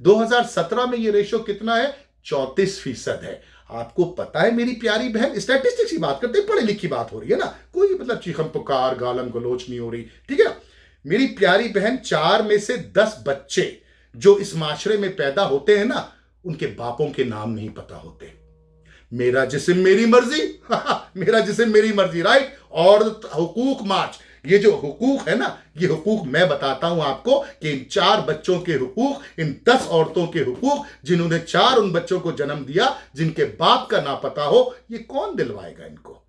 2017 میں یہ ریشو کتنا ہے؟ 34% ہے۔ آپ کو پتا ہے میری پیاری بہن، اسٹیٹسٹکس کی بات کرتے ہیں، پڑھے لکھی بات ہو رہی ہے نا، کوئی مطلب چیخم پکار گالم گلوچ نہیں ہو رہی، ٹھیک ہے نا؟ میری پیاری بہن، 4 میں سے 10 بچے جو اس معاشرے میں پیدا ہوتے ہیں نا، ان کے باپوں کے نام نہیں پتا ہوتے۔ میرا جسم میری مرضی، میرا جسم میری مرضی، رائٹ؟ اور حقوق مارچ، یہ جو حقوق ہے نا، یہ حقوق میں بتاتا ہوں آپ کو کہ ان 4 بچوں کے حقوق، ان 10 عورتوں کے حقوق، جنہوں نے 4 ان بچوں کو جنم دیا، جن کے باپ کا نہ پتا ہو، یہ کون دلوائے گا ان کو؟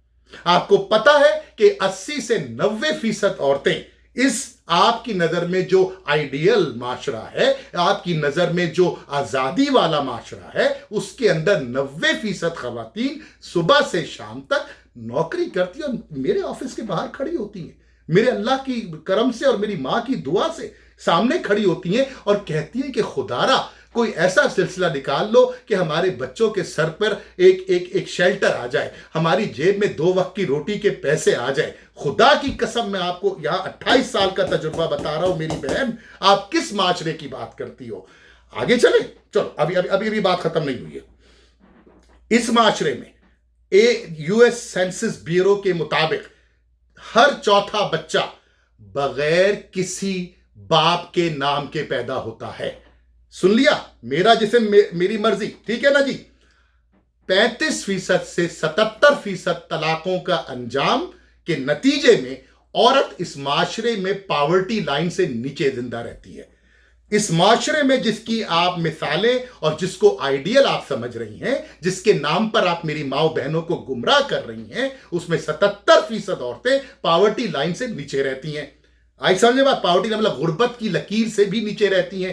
آپ کو پتا ہے کہ 80 سے 90% عورتیں اس آپ کی نظر میں جو آئیڈیل معاشرہ ہے، آپ کی نظر میں جو آزادی والا معاشرہ ہے، اس کے اندر 90% خواتین صبح سے شام تک نوکری کرتی ہیں اور میرے آفس کے باہر کھڑی ہوتی ہیں، میرے اللہ کی کرم سے اور میری ماں کی دعا سے سامنے کھڑی ہوتی ہیں اور کہتی ہیں کہ خدارا کوئی ایسا سلسلہ نکال لو کہ ہمارے بچوں کے سر پر ایک شیلٹر آ جائے، ہماری جیب میں 2 وقت کی روٹی کے پیسے آ جائے۔ خدا کی قسم میں آپ کو یہاں 28 سال کا تجربہ بتا رہا ہوں میری بہن، آپ کس معاشرے کی بات کرتی ہو؟ آگے چلیں، چلو ابھی بات ختم نہیں ہوئی ہے۔ اس معاشرے میں یو ایس سینسس بیورو کے مطابق ہر 4تھا بچہ بغیر کسی باپ کے نام کے پیدا ہوتا ہے۔ سن لیا؟ میرا جسم میری مرضی، ٹھیک ہے نا جی؟ 35% سے 77% طلاقوں کا انجام کے نتیجے میں عورت اس معاشرے میں پاورٹی لائن سے نیچے زندہ رہتی ہے۔ اس معاشرے میں جس کی آپ مثالیں اور جس کو آئیڈیل آپ سمجھ رہی ہیں، جس کے نام پر آپ میری ماں بہنوں کو گمراہ کر رہی ہیں، اس میں 77% عورتیں پاورٹی لائن سے نیچے رہتی ہیں۔ آئی سمجھے بات؟ پاورٹی لائن مطلب غربت کی لکیر سے بھی نیچے رہتی ہیں۔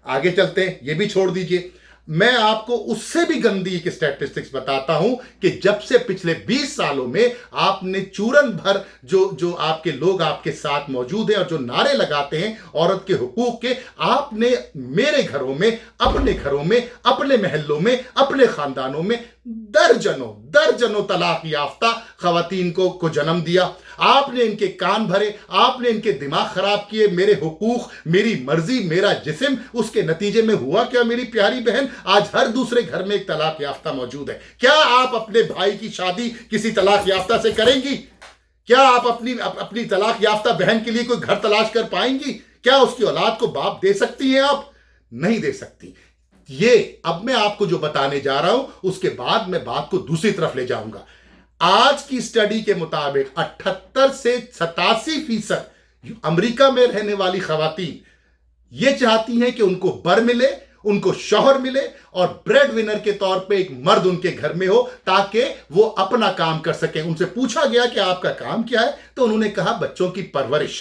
آگے چلتے ہیں، یہ بھی چھوڑ دیجئے، میں آپ کو اس سے بھی گندی ایک اسٹیٹسٹکس بتاتا ہوں کہ جب سے پچھلے 20 سالوں میں آپ نے چورن بھر جو آپ کے لوگ آپ کے ساتھ موجود ہیں اور جو نعرے لگاتے ہیں عورت کے حقوق کے، آپ نے میرے گھروں میں، اپنے محلوں میں، اپنے خاندانوں میں درجنوں طلاق یافتہ خواتین کو جنم دیا۔ آپ نے ان کے کان بھرے، آپ نے ان کے دماغ خراب کیے، میرے حقوق، میری مرضی، میرا جسم۔ اس کے نتیجے میں ہوا کیا میری پیاری بہن؟ آج ہر دوسرے گھر میں ایک طلاق یافتہ موجود ہے۔ کیا آپ اپنے بھائی کی شادی کسی طلاق یافتہ سے کریں گی؟ کیا آپ اپنی طلاق یافتہ بہن کے لیے کوئی گھر تلاش کر پائیں گی؟ کیا اس کی اولاد کو باپ دے سکتی ہیں آپ؟ نہیں دے سکتی۔ یہ اب میں آپ کو جو بتانے جا رہا ہوں، اس کے بعد میں بات کو دوسری طرف لے جاؤں گا۔ آج کی سٹڈی کے مطابق 78 سے 87% امریکہ میں رہنے والی خواتین یہ چاہتی ہیں کہ ان کو بر ملے، ان کو شوہر ملے اور بریڈ ونر کے طور پہ ایک مرد ان کے گھر میں ہو تاکہ وہ اپنا کام کر سکیں۔ ان سے پوچھا گیا کہ آپ کا کام کیا ہے، تو انہوں نے کہا بچوں کی پرورش۔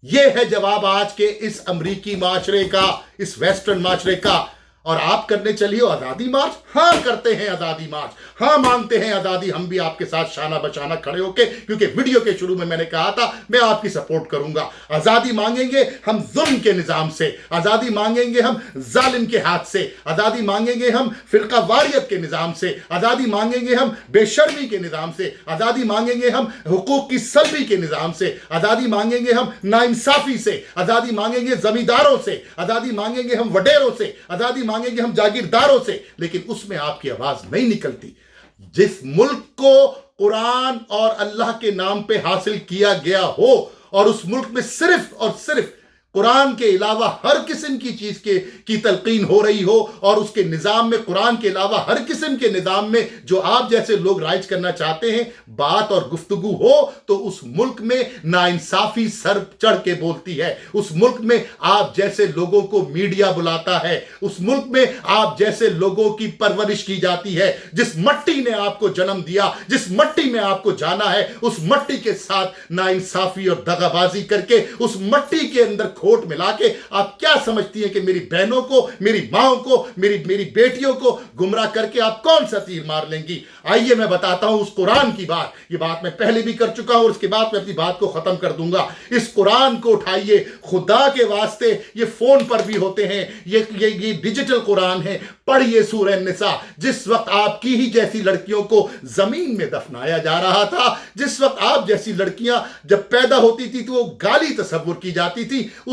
یہ ہے جواب آج کے اس امریکی معاشرے کا، اس ویسٹرن معاشرے کا۔ اور آپ کرنے چلیے آزادی مارچ؟ ہاں کرتے ہیں آزادی مارچ، ہاں مانگتے ہیں آزادی، ہم بھی آپ کے ساتھ شانہ بشانہ کھڑے ہو کے، کیونکہ ویڈیو کے شروع میں نے کہا تھا میں آپ کی سپورٹ کروں گا۔ آزادی مانگیں گے ہم ظلم کے نظام سے، آزادی مانگیں گے ہم ظالم کے ہاتھ سے، آزادی مانگیں گے ہم فرقہ واریت کے نظام سے، آزادی مانگیں گے ہم بے شرمی کے نظام سے، آزادی مانگیں گے ہم حقوق کی سلبی کے نظام سے، آزادی مانگیں گے ہم ناانصافی سے، آزادی مانگیں گے زمینداروں سے، آزادی مانگیں گے ہم وڈیروں سے، آزادی مانگیں گے ہم جاگیرداروں سے۔ لیکن اس میں آپ کی آواز نہیں نکلتی۔ جس ملک کو قرآن اور اللہ کے نام پہ حاصل کیا گیا ہو اور اس ملک میں صرف اور صرف قرآن کے علاوہ ہر قسم کی چیز کی تلقین ہو رہی ہو اور اس کے نظام میں قرآن کے علاوہ ہر قسم کے نظام میں جو آپ جیسے لوگ رائج کرنا چاہتے ہیں بات اور گفتگو ہو، تو اس ملک میں ناانصافی سر چڑھ کے بولتی ہے۔ اس ملک میں آپ جیسے لوگوں کو میڈیا بلاتا ہے، اس ملک میں آپ جیسے لوگوں کی پرورش کی جاتی ہے۔ جس مٹی نے آپ کو جنم دیا، جس مٹی میں آپ کو جانا ہے، اس مٹی کے ساتھ ناانصافی اور دغا بازی کر کے اس مٹی کے اندر کھوٹ ملا کے آپ کیا سمجھتی ہیں کہ میری بہنوں کو، میری ماں کو، میری بیٹیوں کو گمراہ کر کے آپ کون سا تیر مار لیں گی؟ آئیے میں بتاتا ہوں اس قرآن کی بات۔ یہ بات میں پہلے بھی کر چکا ہوں اور اس کے بعد میں اپنی بات کو ختم کر دوں گا۔ اس قرآن کو اٹھائیے، خدا کے واسطے، یہ فون پر بھی ہوتے ہیں، یہ ڈیجیٹل قرآن ہے۔ پڑھیے سورہ النساء۔ جس وقت آپ کی ہی جیسی لڑکیوں کو زمین میں دفنایا جا رہا تھا، جس وقت آپ جیسی لڑکیاں جب پیدا ہوتی تھی تو وہ گالی تصور کی جاتی تھی،